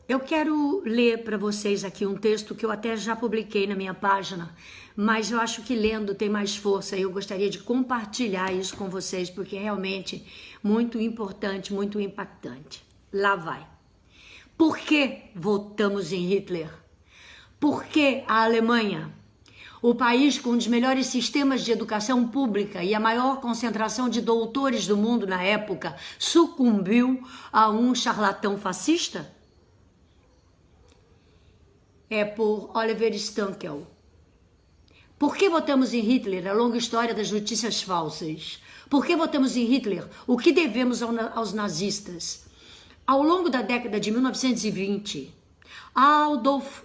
Eu quero ler para vocês aqui um texto que eu até já publiquei na minha página, mas eu acho que lendo tem mais força e eu gostaria de compartilhar isso com vocês, porque é realmente muito importante, muito impactante. Lá vai. Por que votamos em Hitler? Por que a Alemanha, o país com um dos melhores sistemas de educação pública e a maior concentração de doutores do mundo na época, sucumbiu a um charlatão fascista? É por Oliver Stankel. Por que votamos em Hitler? A longa história das notícias falsas. Por que votamos em Hitler? O que devemos aos nazistas? Ao longo da década de 1920, Adolf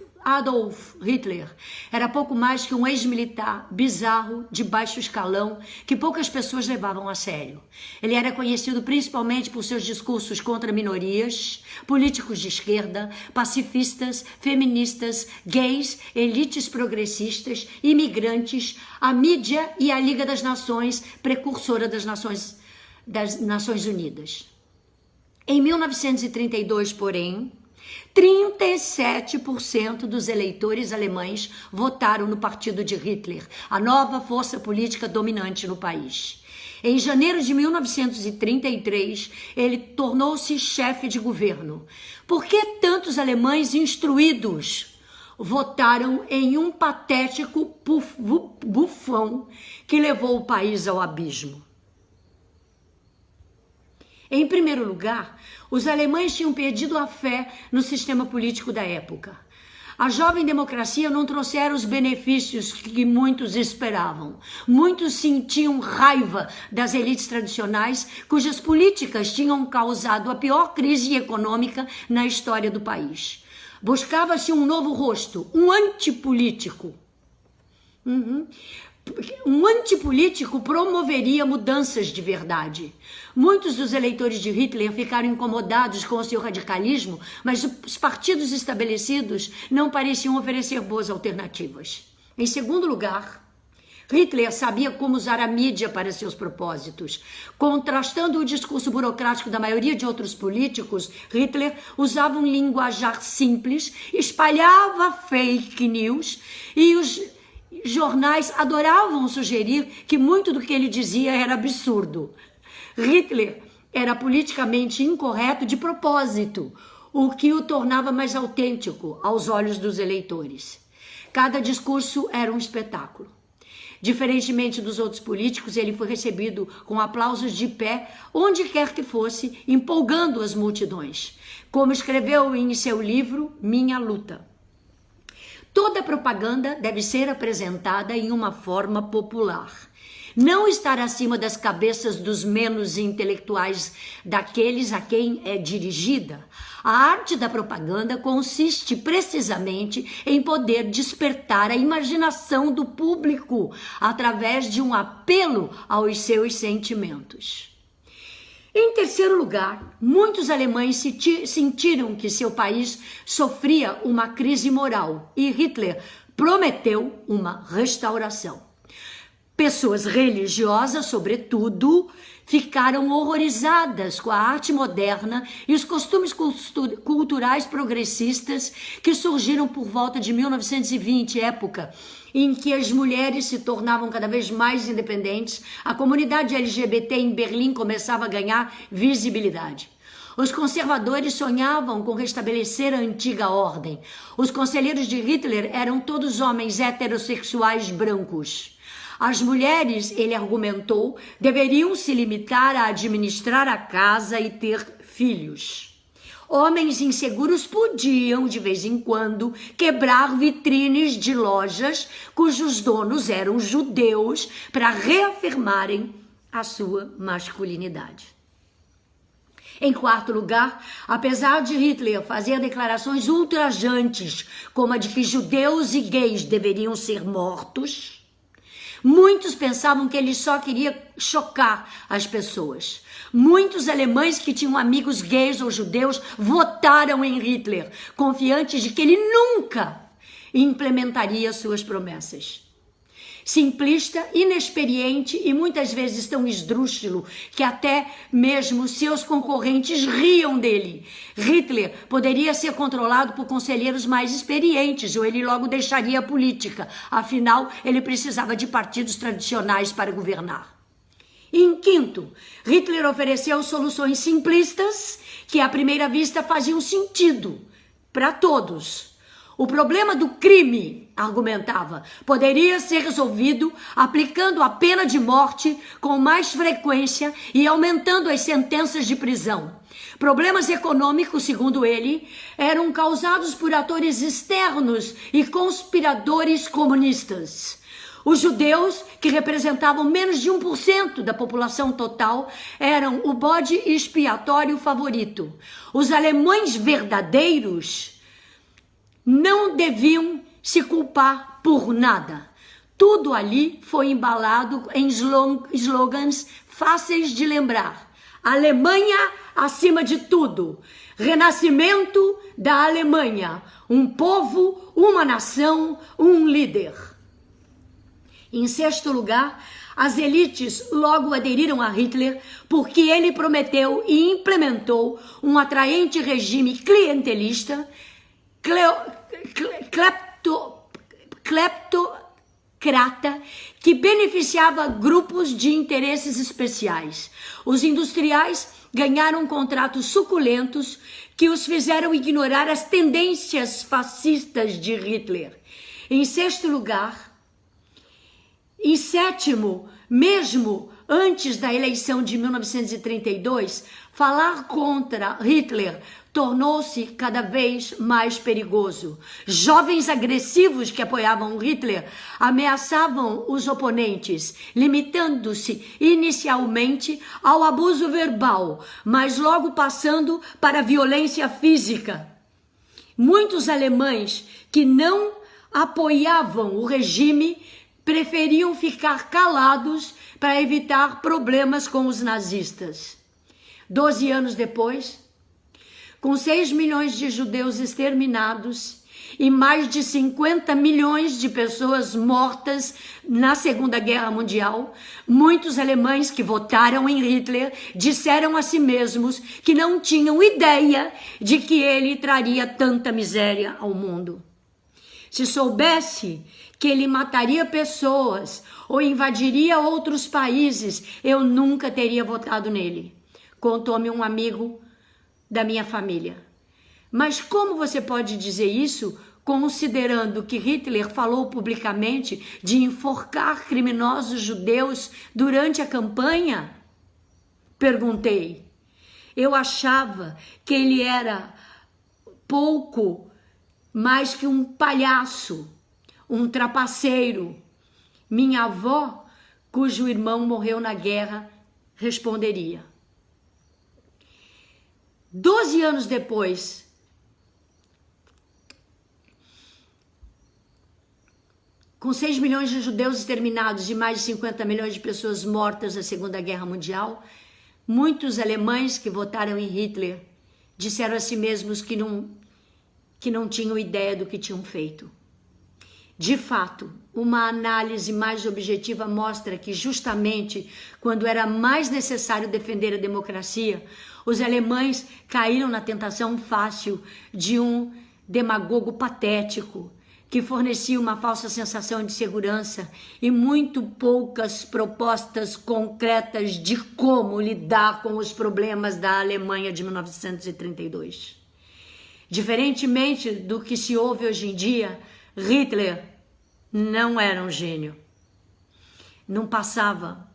Hitler era pouco mais que um ex-militar bizarro, de baixo escalão, que poucas pessoas levavam a sério. Ele era conhecido principalmente por seus discursos contra minorias, políticos de esquerda, pacifistas, feministas, gays, elites progressistas, imigrantes, a mídia e a Liga das Nações, precursora das Nações Unidas. Em 1932, porém, 37% dos eleitores alemães votaram no partido de Hitler, a nova força política dominante no país. Em janeiro de 1933, ele tornou-se chefe de governo. Por que tantos alemães instruídos votaram em um patético bufão que levou o país ao abismo? Em primeiro lugar, os alemães tinham perdido a fé no sistema político da época. A jovem democracia não trouxera os benefícios que muitos esperavam. Muitos sentiam raiva das elites tradicionais, cujas políticas tinham causado a pior crise econômica na história do país. Buscava-se um novo rosto, um antipolítico. Um antipolítico promoveria mudanças de verdade. Muitos dos eleitores de Hitler ficaram incomodados com o seu radicalismo, mas os partidos estabelecidos não pareciam oferecer boas alternativas. Em segundo lugar, Hitler sabia como usar a mídia para seus propósitos. Contrastando o discurso burocrático da maioria de outros políticos, Hitler usava um linguajar simples, espalhava fake news e os jornais adoravam sugerir que muito do que ele dizia era absurdo. Hitler era politicamente incorreto de propósito, o que o tornava mais autêntico aos olhos dos eleitores. Cada discurso era um espetáculo. Diferentemente dos outros políticos, ele foi recebido com aplausos de pé, onde quer que fosse, empolgando as multidões. Como escreveu em seu livro, Minha Luta. Toda propaganda deve ser apresentada em uma forma popular. Não estar acima das cabeças dos menos intelectuais daqueles a quem é dirigida. A arte da propaganda consiste precisamente em poder despertar a imaginação do público através de um apelo aos seus sentimentos. Em terceiro lugar, muitos alemães sentiram que seu país sofria uma crise moral e Hitler prometeu uma restauração. Pessoas religiosas, sobretudo, ficaram horrorizadas com a arte moderna e os costumes culturais progressistas que surgiram por volta de 1920, época em que as mulheres se tornavam cada vez mais independentes, a comunidade LGBT em Berlim começava a ganhar visibilidade. Os conservadores sonhavam com restabelecer a antiga ordem. Os conselheiros de Hitler eram todos homens heterossexuais brancos. As mulheres, ele argumentou, deveriam se limitar a administrar a casa e ter filhos. Homens inseguros podiam, de vez em quando, quebrar vitrines de lojas cujos donos eram judeus para reafirmarem a sua masculinidade. Em quarto lugar, apesar de Hitler fazer declarações ultrajantes, como a de que judeus e gays deveriam ser mortos, muitos pensavam que ele só queria chocar as pessoas. Muitos alemães que tinham amigos gays ou judeus votaram em Hitler, confiantes de que ele nunca implementaria suas promessas. simplista, inexperiente e muitas vezes tão esdrúxulo que até mesmo seus concorrentes riam dele. Hitler poderia ser controlado por conselheiros mais experientes ou ele logo deixaria a política. Afinal, ele precisava de partidos tradicionais para governar. Em quinto, Hitler ofereceu soluções simplistas que à primeira vista faziam sentido para todos. O problema do crime, argumentava, poderia ser resolvido aplicando a pena de morte com mais frequência e aumentando as sentenças de prisão. Problemas econômicos, segundo ele, eram causados por atores externos e conspiradores comunistas. Os judeus, que representavam menos de 1% da população total, eram o bode expiatório favorito. Os alemães verdadeiros não deviam se culpar por nada. Tudo ali foi embalado em slogans fáceis de lembrar. Alemanha acima de tudo. Renascimento da Alemanha. Um povo, uma nação, um líder. Em sexto lugar, as elites logo aderiram a Hitler porque ele prometeu e implementou um atraente regime clientelista, cleptocrata que beneficiava grupos de interesses especiais. Os industriais ganharam contratos suculentos que os fizeram ignorar as tendências fascistas de Hitler. Em sexto lugar, em sétimo, mesmo antes da eleição de 1932, falar contra Hitler tornou-se cada vez mais perigoso. Jovens agressivos que apoiavam Hitler ameaçavam os oponentes, limitando-se inicialmente ao abuso verbal, mas logo passando para a violência física. Muitos alemães que não apoiavam o regime preferiam ficar calados para evitar problemas com os nazistas. 12 anos depois, com 6 milhões de judeus exterminados e mais de 50 milhões de pessoas mortas na Segunda Guerra Mundial, muitos alemães que votaram em Hitler disseram a si mesmos que não tinham ideia de que ele traria tanta miséria ao mundo. Se soubesse que ele mataria pessoas ou invadiria outros países, eu nunca teria votado nele, contou-me um amigo da minha família. Mas como você pode dizer isso, considerando que Hitler falou publicamente de enforcar criminosos judeus durante a campanha? Perguntei. Eu achava que ele era pouco mais que um palhaço, um trapaceiro. Minha avó, cujo irmão morreu na guerra, responderia. 12 anos depois, com 6 milhões de judeus exterminados e mais de 50 milhões de pessoas mortas na Segunda Guerra Mundial, muitos alemães que votaram em Hitler disseram a si mesmos que não tinham ideia do que tinham feito. De fato, uma análise mais objetiva mostra que justamente quando era mais necessário defender a democracia, os alemães caíram na tentação fácil de um demagogo patético que fornecia uma falsa sensação de segurança e muito poucas propostas concretas de como lidar com os problemas da Alemanha de 1932. Diferentemente do que se ouve hoje em dia, Hitler não era um gênio. Não passava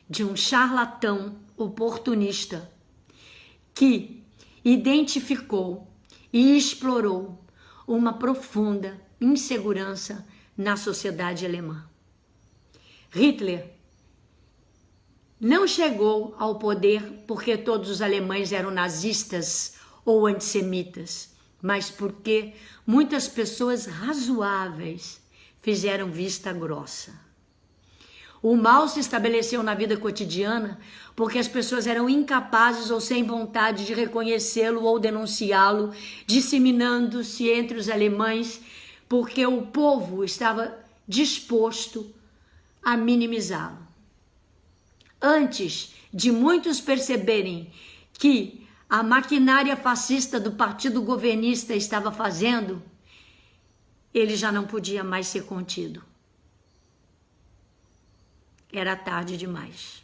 de um charlatão oportunista que identificou e explorou uma profunda insegurança na sociedade alemã. Hitler não chegou ao poder porque todos os alemães eram nazistas ou antissemitas, mas porque muitas pessoas razoáveis fizeram vista grossa. O mal se estabeleceu na vida cotidiana porque as pessoas eram incapazes ou sem vontade de reconhecê-lo ou denunciá-lo, disseminando-se entre os alemães porque o povo estava disposto a minimizá-lo. Antes de muitos perceberem que a maquinária fascista do partido governista estava fazendo, ele já não podia mais ser contido. Era tarde demais.